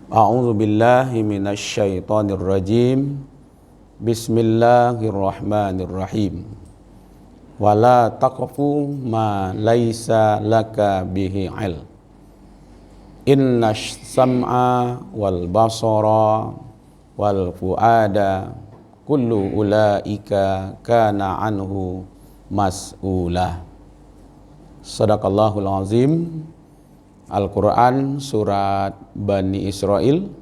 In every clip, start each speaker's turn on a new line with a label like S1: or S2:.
S1: A'udzu billahi minasy syaithanir rajim. Bismillahirrahmanirrahim. Wala taqfu ma laisa laka bihi ilm. Innash sam'a wal basara wal fuada kullu ulaika kana anhu mas'ula. Shadaqallahul azim. Al-Quran surat Bani Israel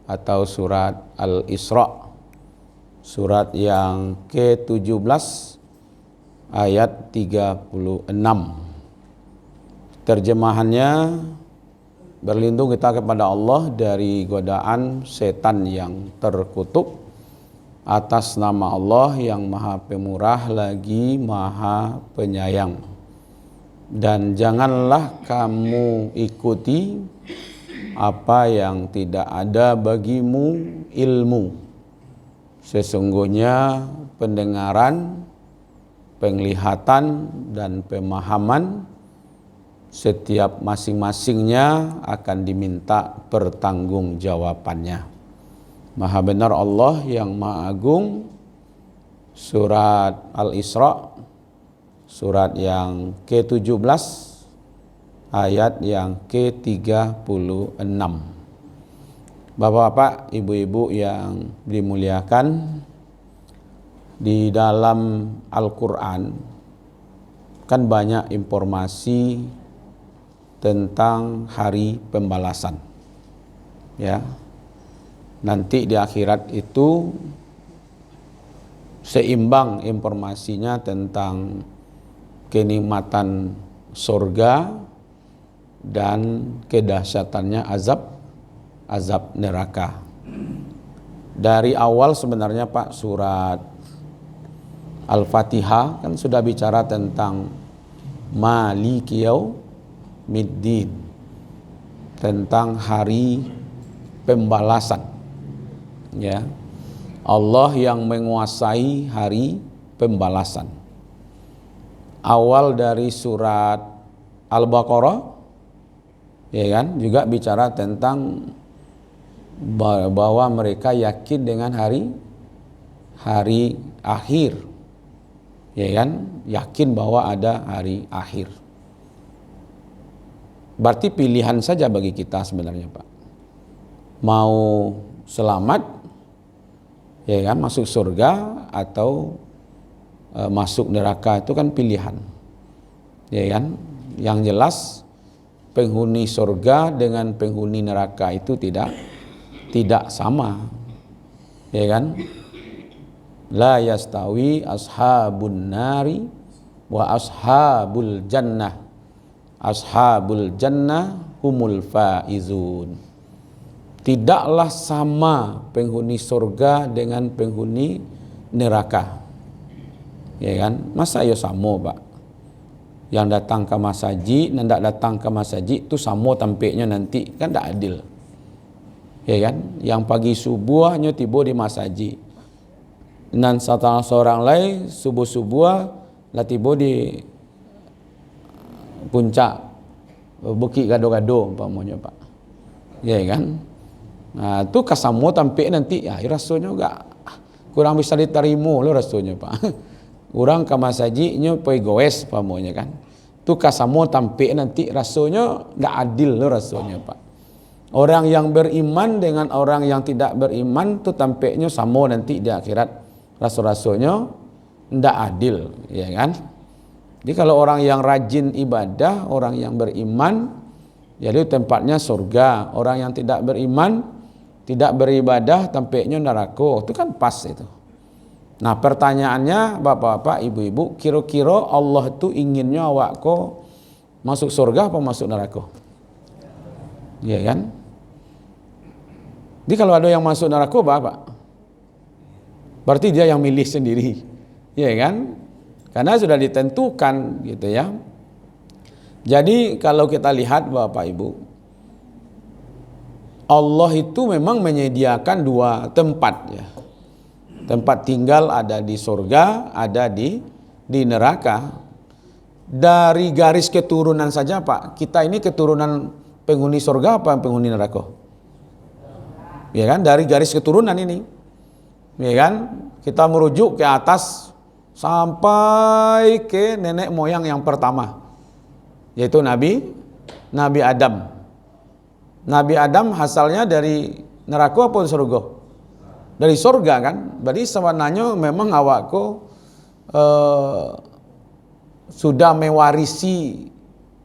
S1: atau surat Al-Isra, surat yang ke-17 ayat 36. Terjemahannya, berlindung kita kepada Allah dari godaan setan yang terkutuk atas nama Allah yang Maha Pemurah lagi Maha Penyayang. Dan janganlah kamu ikuti apa yang tidak ada bagimu ilmu. Sesungguhnya pendengaran, penglihatan, dan pemahaman setiap masing-masingnya akan diminta pertanggungjawabannya. Maha benar Allah yang Maha Agung. Surat Al-Isra, surat yang ke-17 ayat yang ke-36. Bapak-bapak, ibu-ibu yang dimuliakan, di dalam Al-Quran kan banyak informasi tentang hari pembalasan. Ya. Nanti di akhirat itu seimbang informasinya tentang kenikmatan surga dan kedahsyatannya azab neraka. Dari awal sebenarnya Pak, surat Al-Fatihah kan sudah bicara tentang Maliki Yaumiddin, tentang hari pembalasan. Ya. Allah yang menguasai hari pembalasan. Awal dari surat Al-Baqarah, ya kan, juga bicara tentang bahwa mereka yakin dengan hari akhir, ya kan, yakin bahwa ada hari akhir. Berarti pilihan saja bagi kita sebenarnya Pak, mau selamat, ya kan, masuk surga atau masuk neraka, itu kan pilihan, ya kan. Yang jelas penghuni surga dengan penghuni neraka itu tidak sama, ya kan. La yastawi ashabun nari wa ashabul jannah. Ashabul jannah humul faizun. Tidaklah sama penghuni surga dengan penghuni neraka. Ya kan, masa ya sama Pak. Yang datang ke masjid dan tidak datang ke masjid itu sama tampaknya nanti, kan tidak adil. Ya kan, yang pagi subuhnya tiba di masjid dan seorang lain subuh-subuh lah tiba di puncak Bukit Gado-Gado umpamanya Pak. Ya kan. Nah, itu kasamo tampik nanti ya rasanya enggak kurang bisa diterima lo rasanya Pak. Orang ke masjidnya pergi goes pamonya kan. Tu kasamo tampik nanti rasanya enggak adil lo rasanya Pak. Orang yang beriman dengan orang yang tidak beriman tu tampiknya sama nanti di akhirat, rasanya enggak adil, ya kan? Jadi kalau orang yang rajin ibadah, orang yang beriman, jadi tempatnya surga. Orang yang tidak beriman, tidak beribadah, tampiknya neraka. Itu kan pas itu. Nah, pertanyaannya bapak-bapak, ibu-ibu, kira-kira Allah itu inginnya awak ko masuk surga apa masuk neraka? Ya kan? Jadi kalau ada yang masuk neraka Bapak, berarti dia yang milih sendiri. Ya kan? Karena sudah ditentukan gitu ya. Jadi kalau kita lihat Bapak Ibu, Allah itu memang menyediakan dua tempat ya. Tempat tinggal ada di surga, ada di neraka. Dari garis keturunan saja Pak, kita ini keturunan penghuni surga apa penghuni neraka? Ya kan, dari garis keturunan ini. Ya kan? Kita merujuk ke atas sampai ke nenek moyang yang pertama, yaitu Nabi Adam. Nabi Adam asalnya dari neraka apa surga? Dari surga kan? Berarti sebenarnya memang awakku sudah mewarisi,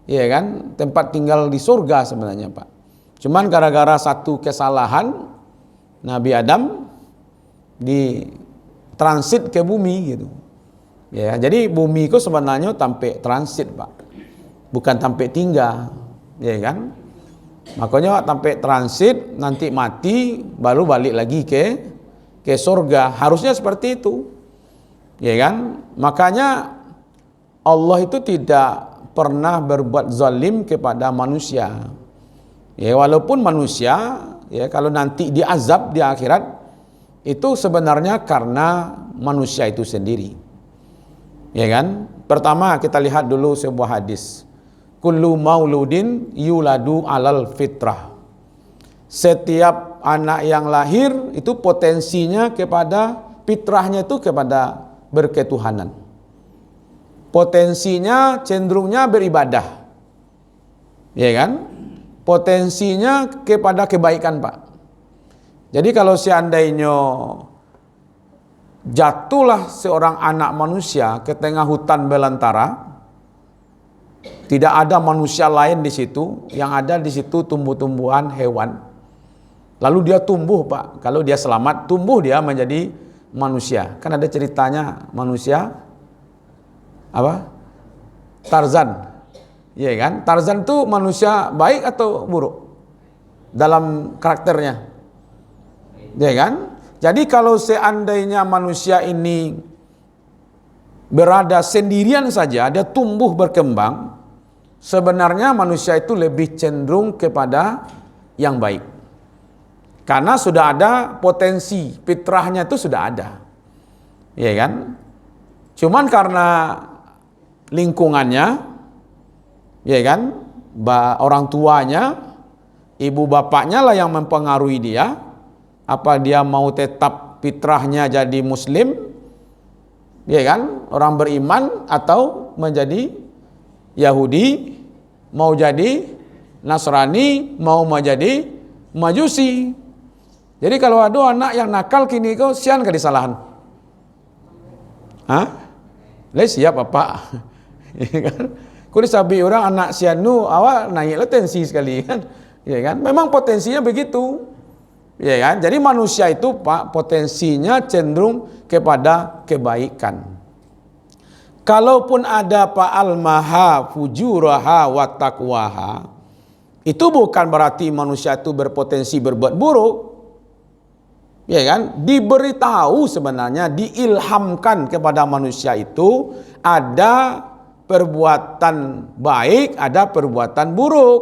S1: ya kan, tempat tinggal di surga sebenarnya, Pak. Cuman gara-gara satu kesalahan Nabi Adam di transit ke bumi gitu. Ya, jadi bumi itu sebenarnya tampe transit, Pak. Bukan tampe tinggal, ya kan? Makanya tampe transit, nanti mati baru balik lagi ke surga. Harusnya seperti itu. Ya kan? Makanya Allah itu tidak pernah berbuat zalim kepada manusia. Ya, walaupun manusia, ya, kalau nanti diazab di akhirat, itu sebenarnya karena manusia itu sendiri. Ya kan? Pertama kita lihat dulu sebuah hadis. Kullu mauludin yuladu alal fitrah. Setiap anak yang lahir itu potensinya kepada fitrahnya itu kepada berketuhanan. Potensinya cenderungnya beribadah. Ya kan? Potensinya kepada kebaikan, Pak. Jadi kalau seandainya jatuhlah seorang anak manusia ke tengah hutan belantara, tidak ada manusia lain di situ, yang ada di situ tumbuh-tumbuhan, hewan. Lalu dia tumbuh, Pak. Kalau dia selamat, tumbuh dia menjadi manusia. Kan ada ceritanya manusia apa? Tarzan. Iya kan? Tarzan itu manusia baik atau buruk dalam karakternya? Iya kan? Jadi kalau seandainya manusia ini berada sendirian saja, dia tumbuh berkembang, sebenarnya manusia itu lebih cenderung kepada yang baik. Karena sudah ada potensi, fitrahnya itu sudah ada. Iya kan? Cuman karena lingkungannya, ya kan, orang tuanya, ibu bapaknya lah yang mempengaruhi dia, apa dia mau tetap fitrahnya jadi muslim, ya kan, orang beriman, atau menjadi Yahudi, mau jadi Nasrani, mau menjadi Majusi. Jadi kalau ada anak yang nakal kini kau sian ke disalahan? Hah? Lah siap apa? Kau disabi orang anak sianu awak naiklah tensi sekali kan, ya kan? Memang potensinya begitu, ya kan? Jadi manusia itu, Pak, potensinya cenderung kepada kebaikan. Kalaupun ada Pak almaha fujuraha wa taqwaha, itu bukan berarti manusia itu berpotensi berbuat buruk, ya kan? Diberitahu sebenarnya, diilhamkan kepada manusia itu ada perbuatan baik, ada perbuatan buruk.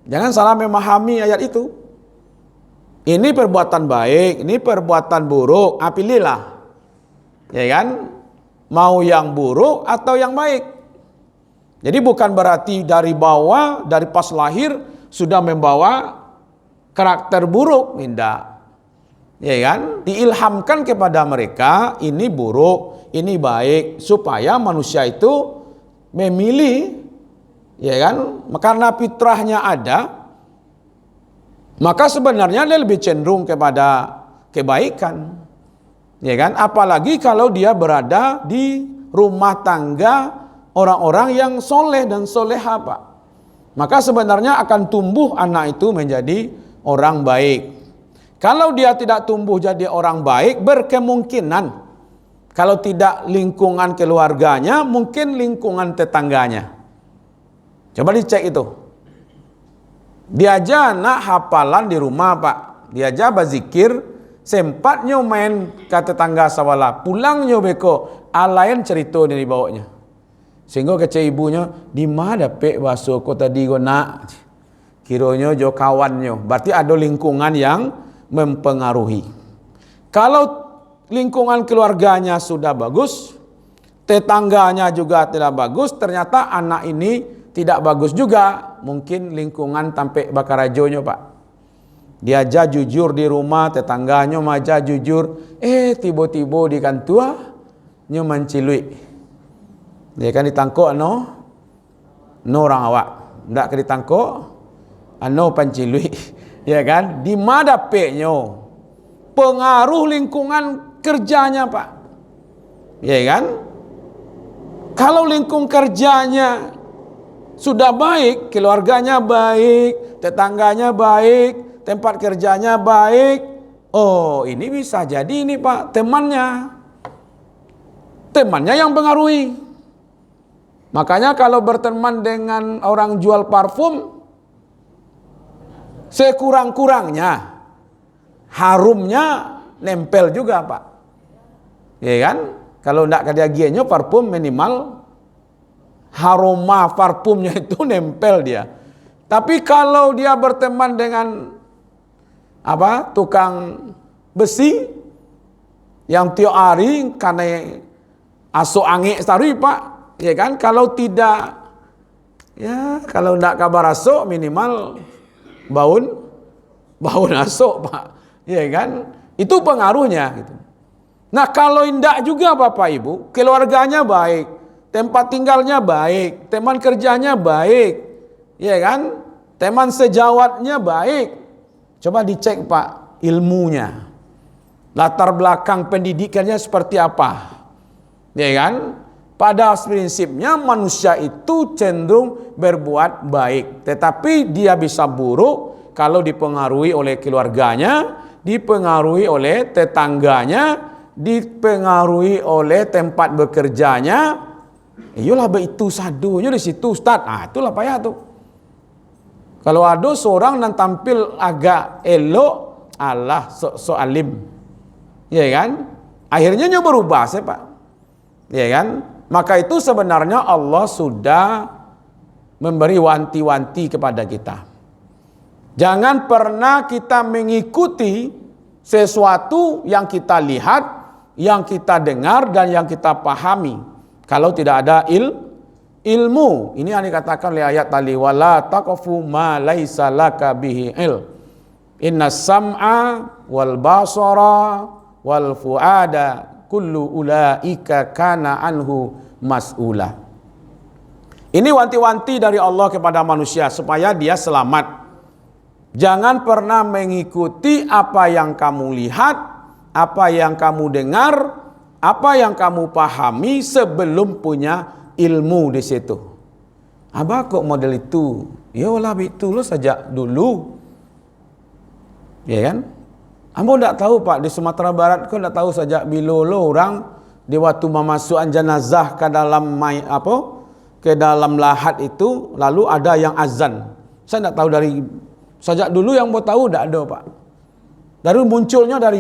S1: Jangan salah memahami ayat itu. Ini perbuatan baik, ini perbuatan buruk, pilihlah. Ya kan? Mau yang buruk atau yang baik. Jadi bukan berarti dari bawah, dari pas lahir sudah membawa karakter buruk, tidak. Ya kan? Diilhamkan kepada mereka ini buruk, ini baik, supaya manusia itu memilih, ya kan? Karena fitrahnya ada, maka sebenarnya dia lebih cenderung kepada kebaikan, ya kan? Apalagi kalau dia berada di rumah tangga orang-orang yang soleh dan soleha, Pak. Maka sebenarnya akan tumbuh anak itu menjadi orang baik. Kalau dia tidak tumbuh jadi orang baik, berkemungkinan kalau tidak lingkungan keluarganya, mungkin lingkungan tetangganya. Coba dicek itu. Diajar anak hafalan di rumah, Pak. Diajar berzikir, sempatnya main ke tetangga sawala, pulangnya beko, alain cerita dari bawanya. Sehingga kece ibunya, di mana dapet bahasa ko tadi go nak? Kiranya jo kawannya. Berarti ada lingkungan yang mempengaruhi. Kalau lingkungan keluarganya sudah bagus, tetangganya juga tidak bagus, ternyata anak ini tidak bagus juga. Mungkin lingkungan tampe bakarajonya, Pak. Dia aja jujur di rumah, tetangganya maja jujur. Tiba-tiba di kantua, nyo mencilui. Dia kan ditangkuk no orang awak. Ndak ke ditangkuk, pancilui. Ya kan? Di mana penyo? Pengaruh lingkungan kerjanya, Pak. Ya kan? Kalau lingkung kerjanya sudah baik, keluarganya baik, tetangganya baik, tempat kerjanya baik, ini bisa jadi ini, Pak, temannya yang pengaruhi. Makanya kalau berteman dengan orang jual parfum, sekurang-kurangnya harumnya nempel juga, Pak. Ya kan? Kalau tidak kadagiannya parfum minimal aroma parfumnya itu nempel dia. Tapi kalau dia berteman dengan tukang besi yang tiap hari karena asuk angin tadi, Pak, ya kan? Kalau tidak, kalau tidak kabar asuk minimal baun asuk, Pak, ya kan? Itu pengaruhnya gitu. Nah, kalau indak juga Bapak Ibu, keluarganya baik, tempat tinggalnya baik, teman kerjanya baik, ya kan? Teman sejawatnya baik. Coba dicek, Pak, ilmunya. Latar belakang pendidikannya seperti apa? Ya kan? Pada prinsipnya manusia itu cenderung berbuat baik, tetapi dia bisa buruk kalau dipengaruhi oleh keluarganya, dipengaruhi oleh tetangganya, dipengaruhi oleh tempat bekerjanya. Iyalah itu sadunya di situ, Ustaz. Itulah payah tuh. Kalau ada seorang yang tampil agak elok, sok alim. Ya kan? Akhirnya berubah, Pak. Ya kan? Maka itu sebenarnya Allah sudah memberi wanti-wanti kepada kita. Jangan pernah kita mengikuti sesuatu yang kita lihat, yang kita dengar, dan yang kita pahami kalau tidak ada ilmu. Ini yang dikatakan oleh ayat tadi, wala taqfu ma laisa laka bihi ilm. Innas sam'a wal basara wal fuada kullu ulaika kana anhu mas'ula. Ini wanti-wanti dari Allah kepada manusia supaya dia selamat. Jangan pernah mengikuti apa yang kamu lihat, apa yang kamu dengar, apa yang kamu pahami sebelum punya ilmu di situ. Kok model itu? Yalah itu lo sejak dulu. Ya kan? Ambo tidak tahu, Pak, di Sumatera Barat kau tidak tahu sejak bila lo orang di waktu memasukkan jenazah ke dalam ke dalam lahat itu lalu ada yang azan. Saya tidak tahu dari sejak dulu yang mau tahu tidak ada, Pak. Dari munculnya dari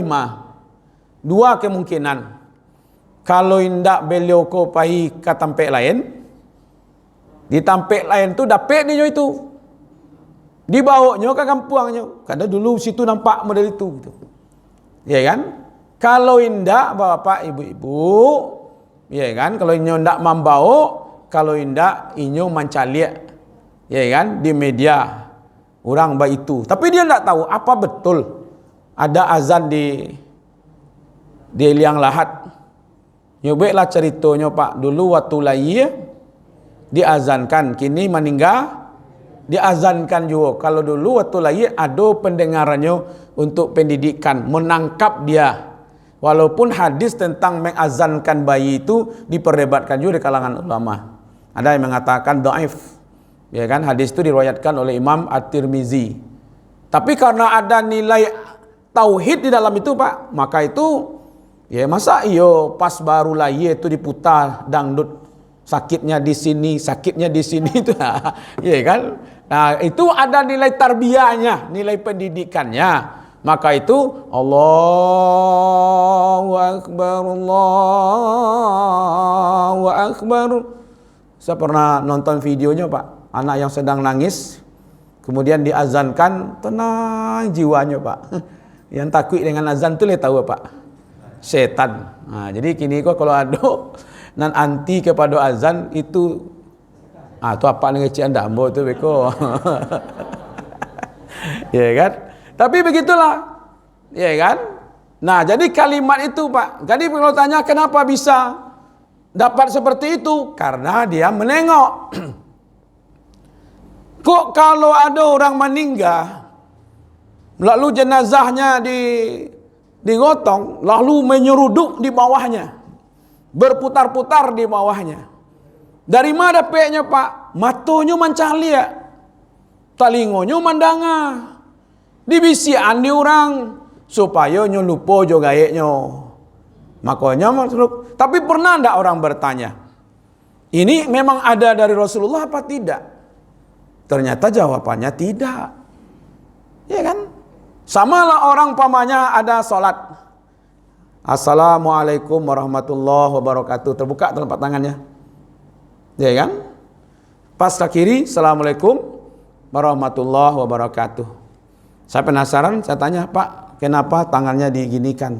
S1: dua kemungkinan. Kalau indak beliau ko pai ke tempat lain, di tempat lain tu dapat dia itu. Dibawanya ke kampungnya. Karena dulu situ nampak model itu gitu. Ya kan? Kalau indak Bapak Ibu-ibu, ya kan? Kalau inyo ndak membawa, kalau indak inyo mencaliak, ya kan? Di media orang baik itu. Tapi dia ndak tahu apa betul ada azan di liang lahat. Nyobeklah ceritanya, Pak. Dulu waktu lahir diazankan, kini meninggal diazankan juga. Kalau dulu waktu lahir ada pendengarannya untuk pendidikan, menangkap dia. Walaupun hadis tentang mengazankan bayi itu diperdebatkan juga di kalangan ulama. Ada yang mengatakan dhaif. Ya kan, hadis itu diriwayatkan oleh Imam At-Tirmizi. Tapi karena ada nilai tauhid di dalam itu, Pak, maka itu ya masa pas baru lahir itu diputar dangdut, sakitnya di sini itu. Ya kan? Nah, itu ada nilai tarbiyahnya, nilai pendidikannya. Maka itu Allahu Akbar, Allahu Akbar. Saya pernah nonton videonya, Pak. Anak yang sedang nangis, kemudian diazankan, tenang jiwanya, Pak. Yang takut dengan azan itu tahu, Pak, setan. Nah, jadi kini kok kalau ada nan anti kepada azan itu, tu apa nih ngecek anda ambo tu beko. Ya kan? Tapi begitulah, ya kan? Nah, jadi kalimat itu Pak. Jadi kalau tanya kenapa bisa dapat seperti itu? Karena dia menengok. Kok kalau ada orang meninggal, lalu jenazahnya digotong, lalu menyeruduk di bawahnya, berputar-putar di bawahnya. Dari mana peknya Pak? Matonya mencaliak, talingonyo mandanga, dibisian di orang supaya nyo lupa jo gaeknyo. Makanya maksud, tapi pernah ndak orang bertanya, ini memang ada dari Rasulullah apa tidak? Ternyata jawabannya tidak. Ya kan? Samalah orang pamannya ada salat. Assalamualaikum warahmatullahi wabarakatuh. Terbuka telapak tangannya. Ya kan? Pas ke kiri, Assalamualaikum warahmatullahi wabarakatuh. Saya penasaran, saya tanya, Pak, kenapa tangannya diginikan?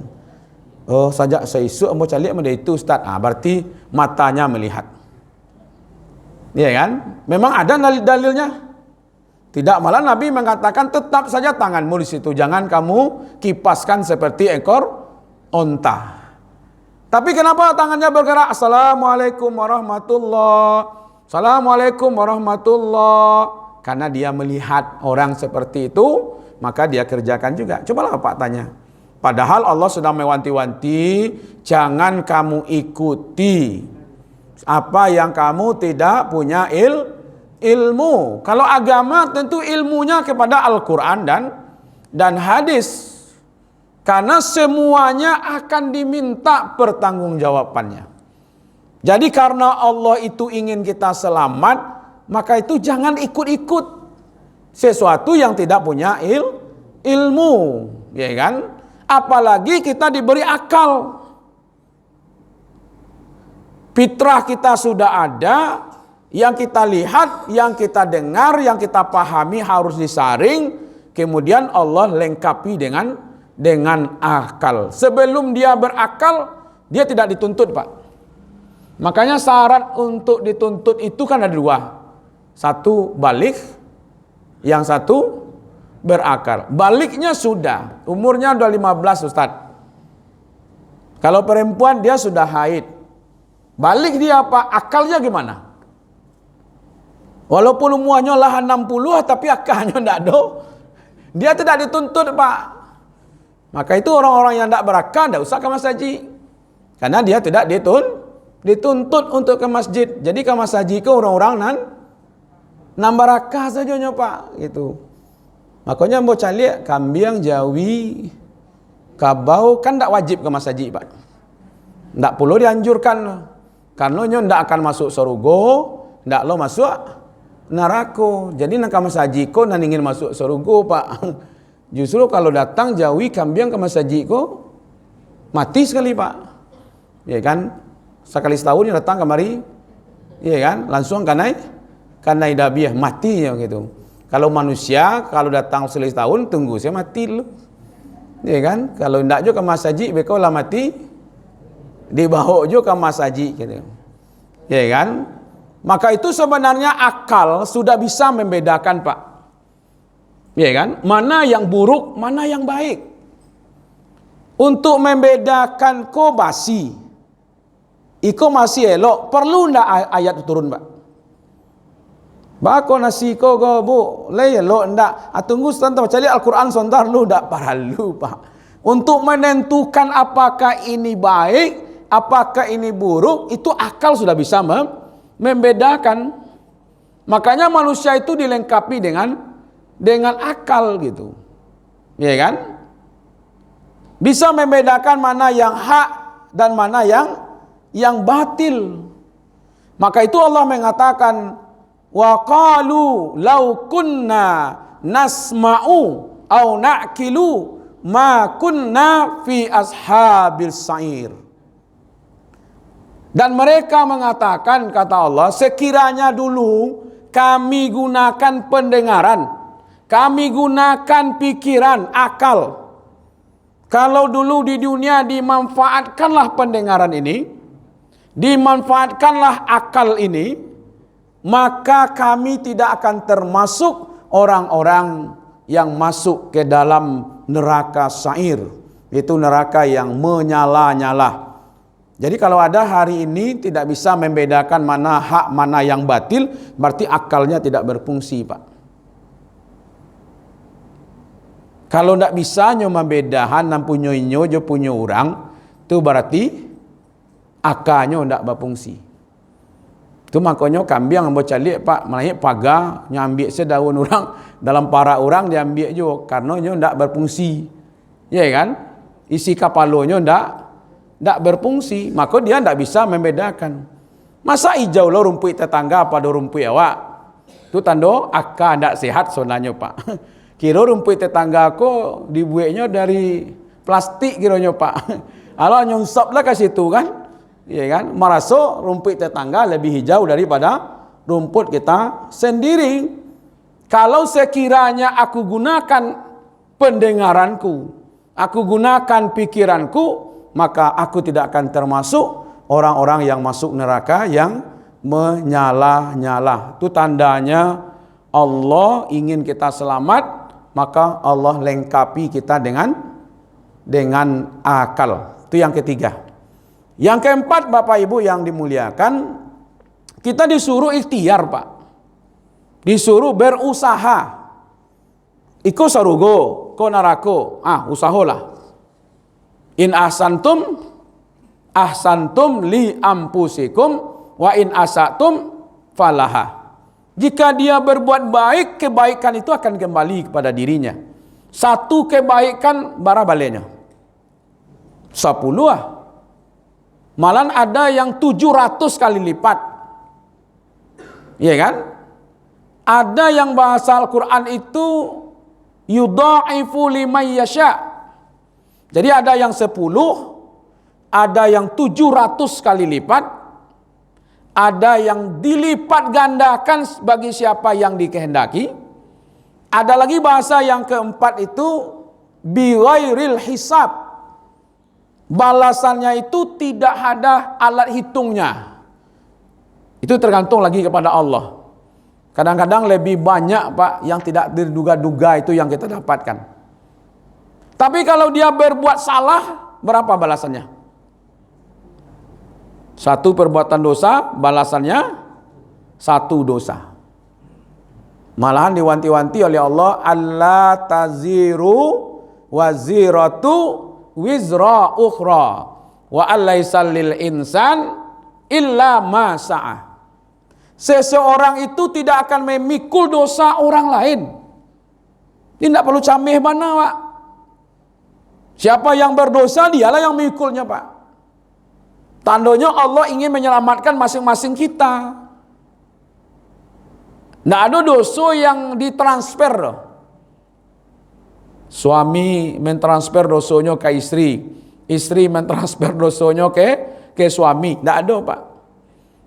S1: Oh, sajak seisu mau calik sama itu Ustaz. Berarti matanya melihat. Ya kan? Memang ada dalilnya. Tidak, malah Nabi mengatakan tetap saja tanganmu di situ. Jangan kamu kipaskan seperti ekor onta. Tapi kenapa tangannya bergerak? Assalamualaikum warahmatullahi. Assalamualaikum warahmatullahi. Karena dia melihat orang seperti itu, maka dia kerjakan juga. Cobalah Pak tanya. Padahal Allah sudah mewanti-wanti, jangan kamu ikuti apa yang kamu tidak punya ilmu. Kalau agama tentu ilmunya kepada Al-Quran dan hadis. Karena semuanya akan diminta pertanggungjawabannya. Jadi karena Allah itu ingin kita selamat, maka itu jangan ikut-ikut sesuatu yang tidak punya ilmu, ya kan? Apalagi kita diberi akal. Fitrah kita sudah ada, yang kita lihat, yang kita dengar, yang kita pahami harus disaring, kemudian Allah lengkapi dengan akal. Sebelum dia berakal, dia tidak dituntut, Pak. Makanya syarat untuk dituntut itu kan ada dua. Satu balik, yang satu berakal. Baliknya sudah, umurnya udah 15 Ustaz. Kalau perempuan dia sudah haid. Balik dia apa? Akalnya gimana? Walaupun umurnya lah 60 tapi akalnya tidak ada. Dia tidak dituntut, Pak. Maka itu orang-orang yang tidak berakal tidak usah ke masjid. Karena dia tidak dituntut untuk ke masjid. Jadi ke masjid ke orang-orang nambah rakah saja Pak, gitu. Makanya mau cari kambing, jawi, kabau kan tidak wajib ke masjid, Pak. Tidak perlu dianjurkan. Karena nyo tidak akan masuk surga, tidak lo masuk neraka. Jadi nak ke masjid ko nan ingin masuk surga, Pak. Justru kalau datang jawi kambing ke masjid ko mati sekali, Pak. Ya kan? Sekali setahun dia datang kemari, ya kan? Langsung kanai dabiah mati ya gitu. Kalau manusia kalau datang sekali setahun tunggu saya mati dulu. Ya kan? Kalau ndak juga ke masjid beko lah mati. Dibawa juga ke masjid gitu. Ya kan? Maka itu sebenarnya akal sudah bisa membedakan, Pak. Ya kan? Mana yang buruk, mana yang baik. Untuk membedakan ko basi, iko masih elok, perlu ndak ayat turun, Pak? Bako nasi ko go bu, le elok ndak? Tunggu sebentar cari Al-Qur'an sebentar lu ndak perlu, Pak. Untuk menentukan apakah ini baik, apakah ini buruk, itu akal sudah bisa membedakan. Makanya manusia itu dilengkapi dengan akal gitu. Ya kan? Bisa membedakan mana yang hak dan mana yang batil. Maka itu Allah mengatakan, wa qalu law kunna nasma'u au na'kilu ma kunna fi ashabil sa'ir. Dan mereka mengatakan, kata Allah, sekiranya dulu kami gunakan pendengaran, kami gunakan pikiran, akal. Kalau dulu di dunia dimanfaatkanlah pendengaran ini, dimanfaatkanlah akal ini, maka kami tidak akan termasuk orang-orang yang masuk ke dalam neraka sa'ir, itu neraka yang menyala-nyala. Jadi kalau ada hari ini tidak bisa membedakan mana hak mana yang batil, berarti akalnya tidak berfungsi, Pak. Kalau tidak bisa nyo membedakan nan punyo inyo jo punyo orang, itu berarti akalnya tidak berfungsi. Itu makanya kambing yang bocalik Pak, menaik pagar nyambil sedaun orang dalam para orang diambil jo karena nyo tidak berfungsi. Ya kan? Isi kapalonya tidak berfungsi, maka dia tidak bisa membedakan. Masa hijau lo rumput tetangga pada rumput awak? Itu tanda akal tidak sehat sonanya, Pak. Kira rumput tetangga aku dibuatnya dari plastik kiranya, Pak. Kalau nyungsap lah ke situ kan? Ya kan? Merasa rumput tetangga lebih hijau daripada rumput kita sendiri. Kalau sekiranya aku gunakan pendengaranku, aku gunakan pikiranku, maka aku tidak akan termasuk orang-orang yang masuk neraka yang menyala-nyala. Itu tandanya Allah ingin kita selamat, maka Allah lengkapi kita dengan akal. Itu yang ketiga. Yang keempat, Bapak Ibu yang dimuliakan, kita disuruh ikhtiar, Pak. Disuruh berusaha. Iko sarugo, ko narako. Usahalah. In ahsantum li ampusikum wa in asatum falaha. Jika dia berbuat baik, kebaikan itu akan kembali kepada dirinya. Satu kebaikan bara balenya 10 lah. Malah ada yang 700 kali lipat. Iya kan? Ada yang bahasa Al-Quran itu yudha'ifu liman yasha'. Jadi ada yang 10, ada yang 700 kali lipat, ada yang dilipat gandakan bagi siapa yang dikehendaki. Ada lagi bahasa yang keempat itu bighairil hisab. Balasannya itu tidak ada alat hitungnya. Itu tergantung lagi kepada Allah. Kadang-kadang lebih banyak, Pak, yang tidak diduga-duga itu yang kita dapatkan. Tapi kalau dia berbuat salah, berapa balasannya? Satu perbuatan dosa, balasannya satu dosa. Malahan diwanti-wanti oleh Allah, alla taziru waziratu wizra ukhra wa allaisal lil insan illa ma sa'a. Seseorang itu tidak akan memikul dosa orang lain. Tidak perlu camih mana, Pak. Siapa yang berdosa, dialah yang mikulnya, Pak. Tandanya Allah ingin menyelamatkan masing-masing kita. Tidak ada dosa yang ditransfer. Suami mentransfer dosanya ke istri, istri mentransfer dosanya ke suami. Tidak ada, Pak.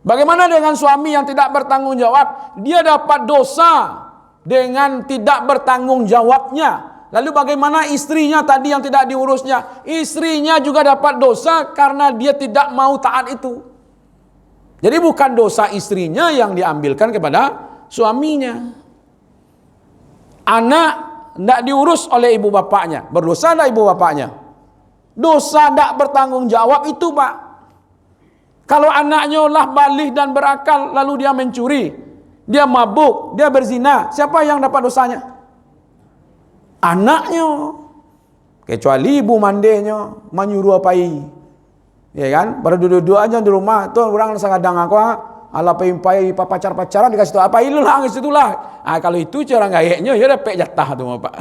S1: Bagaimana dengan suami yang tidak bertanggung jawab? Dia dapat dosa dengan tidak bertanggung jawabnya. Lalu bagaimana istrinya tadi yang tidak diurusnya? Istrinya juga dapat dosa karena dia tidak mau taat itu. Jadi bukan dosa istrinya yang diambilkan kepada suaminya. Anak tidak diurus oleh ibu bapaknya. Berdosa tidak ibu bapaknya? Dosa tidak bertanggung jawab itu, Pak. Kalau anaknya lah balih dan berakal, lalu dia mencuri, dia mabuk, dia berzina, siapa yang dapat dosanya? Anaknya. Kecuali ibu mandenya menyuruh apai. Ya kan? Baru duduk-duduk aja di rumah, tuh orang sangadang aku, ala pai pacar-pacaran dikasih tahu apa itu lah, situlah. Kalau itu cara gayanya ya dapat jatah tuh, Pak.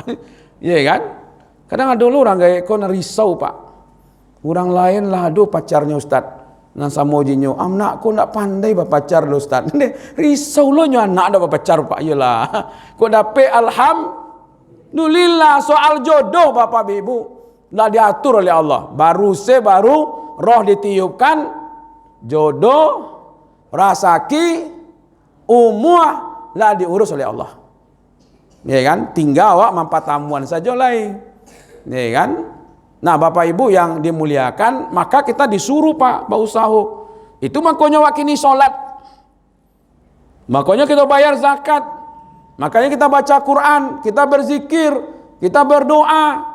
S1: Ya kan? Kadang ada orang gaya kau risau, Pak. Orang lain lah aduh pacarnya Ustaz. Nan sama jinyo, anakku nak pandai berpacar lo Ustaz. Risau lo nyo anak ada berpacar, Pak. Yalah. Kau dapat alhamdulillah soal jodoh Bapak Ibu lah diatur oleh Allah. Baru roh ditiupkan, jodoh, rasaki, umur lah diurus oleh Allah. Ya kan? Tinggal awak mampatamuan saja lain. Ya kan? Nah, Bapak Ibu yang dimuliakan, maka kita disuruh, Pak, berusaha. Itu makanya wakini sholat. Makanya kita bayar zakat. Makanya kita baca Quran, kita berzikir, kita berdoa.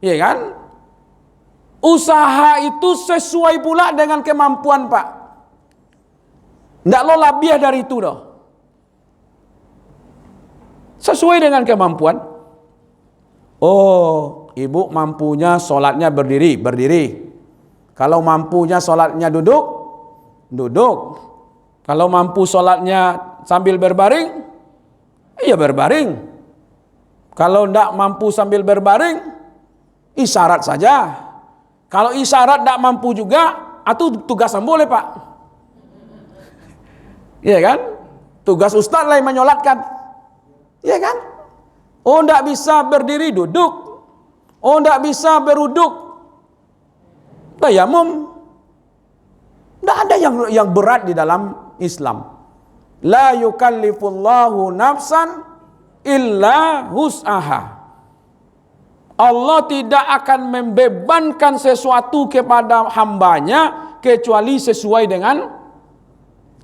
S1: Ya kan? Usaha itu sesuai pula dengan kemampuan, Pak. Tidak lo lebih dari itu dah. Sesuai dengan kemampuan. Oh, ibu mampunya sholatnya berdiri. Kalau mampunya sholatnya duduk. Kalau mampu sholatnya sambil berbaring, ya berbaring. Kalau tidak mampu sambil berbaring, isyarat saja. Kalau isyarat tidak mampu juga, itu tugasan boleh, Pak. Iya kan? Tugas ustaz lah yang menyolatkan. Iya kan? Oh, tidak bisa berdiri, duduk. Oh, tidak bisa beruduk, tayamum. Tidak ada yang berat di dalam Islam. La yukallifullahu nafsan illa hus'aha. Allah tidak akan membebankan sesuatu kepada hambanya kecuali sesuai dengan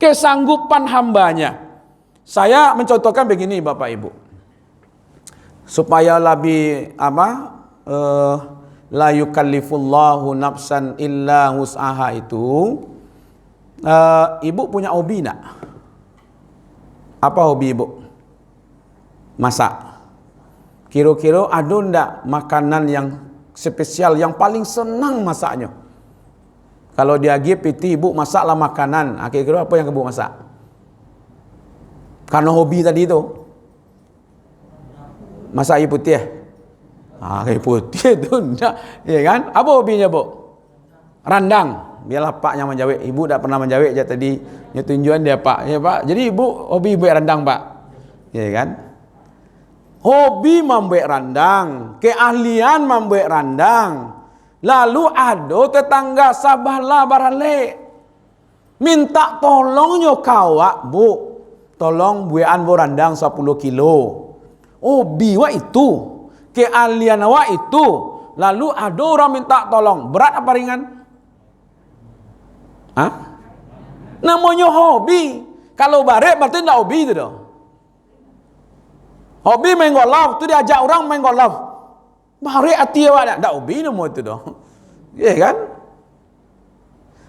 S1: kesanggupan hambanya. Saya mencontohkan begini, Bapak Ibu, supaya lebih la yukallifullahu nafsan illa hus'aha itu. Ibu punya hobi nak? Apa hobi ibu? Masak. Kira-kira ada ndak makanan yang spesial yang paling senang masaknya? Kalau dia piti ibu masaklah makanan, kira-kira apa yang ibu masak? Karena hobi tadi itu. Masak air putih. Air putih itu ndak, ya kan? Apa hobinya, Bu? Randang. Biarlah Pak yang menjawab. Ibu tak pernah menjawab je tadi. Dia tunjuan dia Pak. Ya Pak. Jadi ibu hobi buat randang, Pak. Ya kan? Hobi membuat randang, keahlian membuat randang. Lalu ada tetangga sabahlah barale minta tolongnya kawak, Bu. Tolong buatan bo randang 10 kilo. Hobi wa itu, keahlian wa itu. Lalu ada orang minta tolong. Berat apa ringan? Namanya hobi. Kalau baret berarti tidak hobi itu dah. Hobi main golf, tu diajak orang main golf. Baret hati awak tak hobi nama itu dah. Ya kan?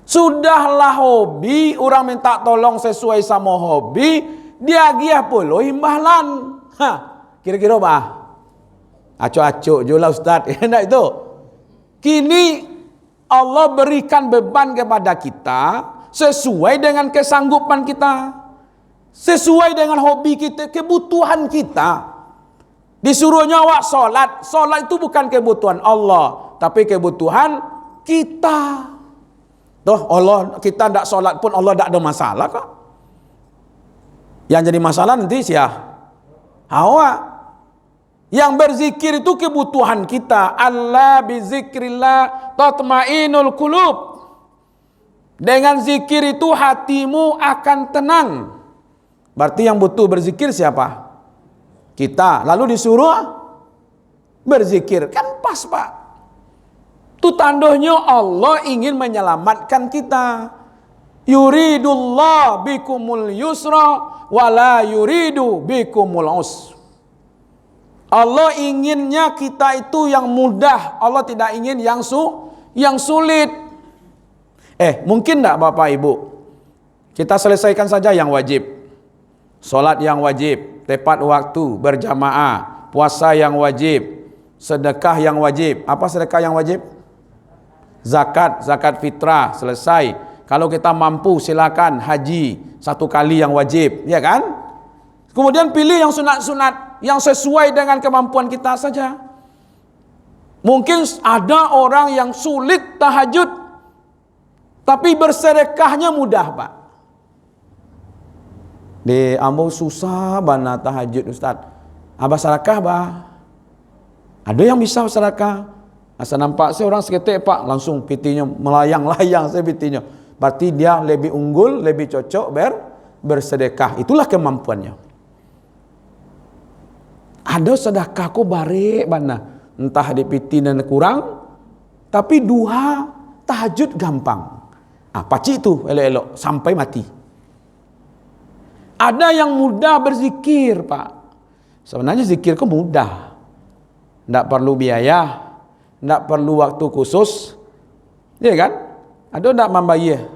S1: Sudahlah hobi, orang minta tolong sesuai sama hobi, dia giah pula imbalan. Kira-kira apa? Acuk-acuk je lah Ustaz. Enak itu. Kini Allah berikan beban kepada kita sesuai dengan kesanggupan kita, sesuai dengan hobi kita, kebutuhan kita. Disuruhnya awak solat. Solat itu bukan kebutuhan Allah, tapi kebutuhan kita. Toh Allah, kita tidak solat pun Allah tidak ada masalah kok. Yang jadi masalah nanti awak. Yang berzikir itu kebutuhan kita. Allah bizikrillah tatmainul qulub. Dengan zikir itu hatimu akan tenang. Berarti yang butuh berzikir siapa? Kita. Lalu disuruh berzikir. Kan pas, Pak. Itu tandanya Allah ingin menyelamatkan kita. Yuridullah bikumul yusra wala yuridu bikumul usra. Allah inginnya kita itu yang mudah. Allah tidak ingin yang sulit. Mungkin tak Bapak Ibu kita selesaikan saja yang wajib. Solat yang wajib, tepat waktu, berjamaah, puasa yang wajib, sedekah yang wajib. Apa sedekah yang wajib? Zakat fitrah, selesai. Kalau kita mampu silakan haji 1 kali yang wajib, ya kan? Kemudian pilih yang sunat-sunat yang sesuai dengan kemampuan kita saja. Mungkin ada orang yang sulit tahajud, tapi bersedekahnya mudah, Pak. Di Ambo susah bana tahajud Ustaz. Abah sedekah, bah. Ada yang bisa sedekah. Asal nampak seorang seketik, Pak, langsung pitinya melayang-layang saya pitinya. Berarti dia lebih unggul, lebih cocok bersedekah. Itulah kemampuannya. Ada sedekah ko barik bana. Entah di piti dan kurang, tapi duha tahajud gampang. Pacik tu elok-elok sampai mati. Ada yang mudah berzikir, Pak. Sebenarnya zikir itu mudah. Tidak perlu biaya, tidak perlu waktu khusus. Ya kan? Ada tidak membayar?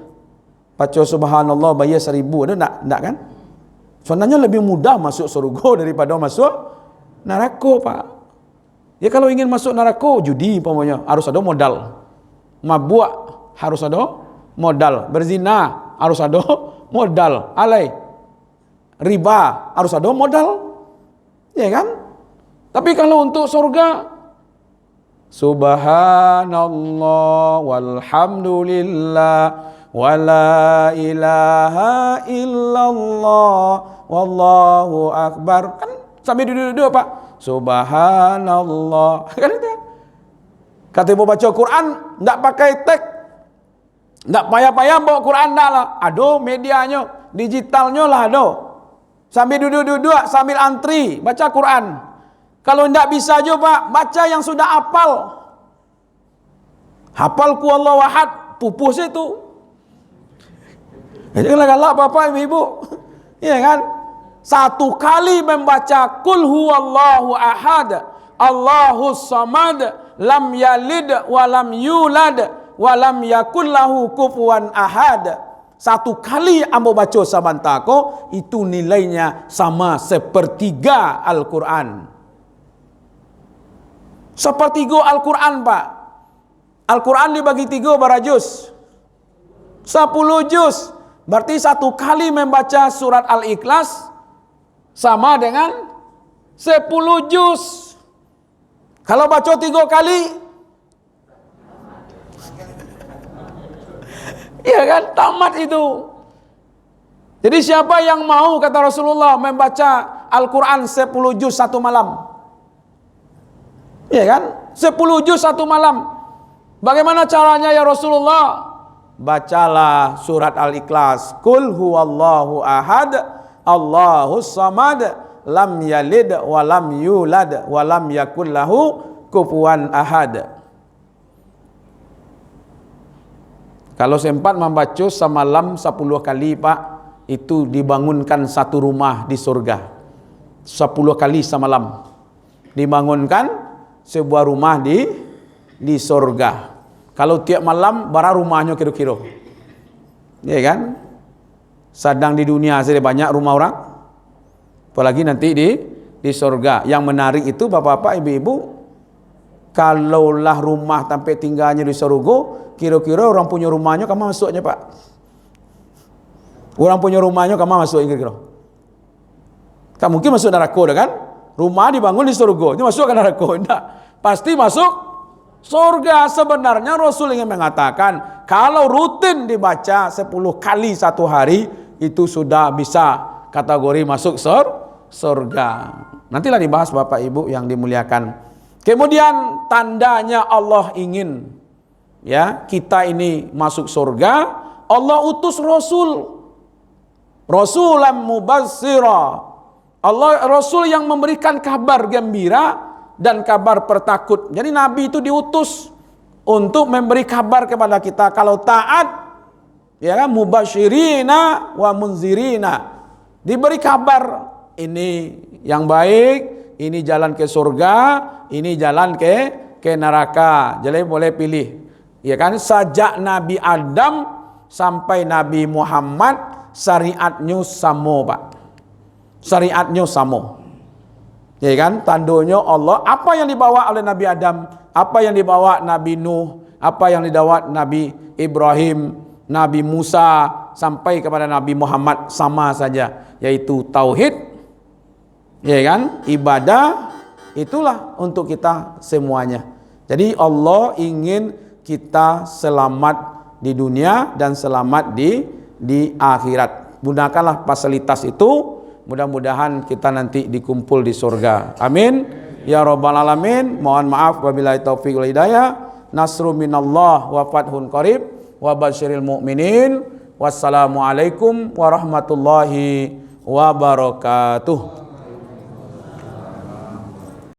S1: Baca subhanallah bayar 1000, ada tidak kan? Sebenarnya lebih mudah masuk surga daripada masuk neraka, Pak. Ya kalau ingin masuk neraka, judi umpamanya harus ada modal. Mabuk harus ada modal. Berzina harus ada modal. Alai riba harus ada modal. Ya kan? Tapi kalau untuk surga, subhanallah walhamdulillah wala ilaha illallah wallahu akbar, kan sambil duduk-duduk, Pak. Subhanallah, kan itu. Kata ibu baca Quran enggak pakai teks, enggak payah-payah bawa Quran dah lah. Ada medianya, digitalnya lah ada. Sambil duduk-duduk, sambil antri baca Quran. Kalau enggak bisa aja, Pak, baca yang sudah hafal. Hafal ku Allahu ahad, pupus itu. Jangan galak Bapak Ibu. Iya kan? Satu kali membaca kul huwallahu ahad, Allahus samad, lam yalid wa lam yulad wa lam yakul lahu kufuwan ahad. Satu kali ambo baca sabantako, itu nilainya sama sepertiga Al-Quran. Sepertiga Al-Quran, Pak. Al-Quran dibagi 3 barajus. 10 juz. Berarti satu kali membaca surat Al-Ikhlas sama dengan 10 juz. Kalau baca 3 kali, iya kan, tamat itu. Jadi siapa yang mau, kata Rasulullah, membaca Al-Quran 10 juz satu malam? Iya kan? 10 juz satu malam. Bagaimana caranya ya Rasulullah? Bacalah surat Al-Ikhlas. Qul huwallahu ahad, Allahus samad, lam yalid wa lam yulad wa lam yakul lahu kufuwan ahad. Kalau sempat membaca semalam 10 kali, Pak, itu dibangunkan satu rumah di surga. 10 kali semalam dibangunkan sebuah rumah di surga. Kalau tiap malam bara rumahnya kira-kira. Ya kan? Sedang di dunia saja banyak rumah orang. Apalagi nanti di surga. Yang menarik itu Bapak-bapak, Ibu-ibu, kalaulah rumah sampai tinggalnya di surga, kira-kira orang punya rumahnya kamu masuknya, Pak? Orang punya rumahnya kamu masuk kira-kira? Tak mungkin masuk neraka dah kan? Rumah dibangun di surga, itu masuk ke neraka? Tidak. Pasti masuk surga. Sebenarnya Rasul ingin mengatakan, kalau rutin dibaca 10 kali satu hari, itu sudah bisa kategori masuk surga. Nantilah dibahas Bapak Ibu yang dimuliakan. Kemudian tandanya Allah ingin ya kita ini masuk surga, Allah utus Rasul. Rasulan mubassira. Allah Rasul yang memberikan kabar gembira dan kabar pertakut. Jadi Nabi itu diutus untuk memberi kabar kepada kita. Kalau taat, ya kan, mubasyirina wa munzirina. Diberi kabar, ini yang baik, ini jalan ke surga, ini jalan ke neraka. Jadi boleh pilih. Ya kan, sejak Nabi Adam sampai Nabi Muhammad syariatnya sama, Pak. Syariatnya sama. Ya kan, tandanya Allah, apa yang dibawa oleh Nabi Adam, apa yang dibawa Nabi Nuh, apa yang dibawa Nabi Ibrahim, Nabi Musa sampai kepada Nabi Muhammad sama saja, yaitu tauhid, ya kan, ibadah, itulah untuk kita semuanya. Jadi Allah ingin kita selamat di dunia dan selamat di akhirat. Gunakanlah fasilitas itu. Mudah-mudahan kita nanti dikumpul di surga. Amin. Ya Rabbal Alamin. Mohon maaf wabillahi taufiq wal hidayah. Nasru minallah wa fathun qarib wa basyiril mu'minin. Wassalamualaikum warahmatullahi wabarakatuh.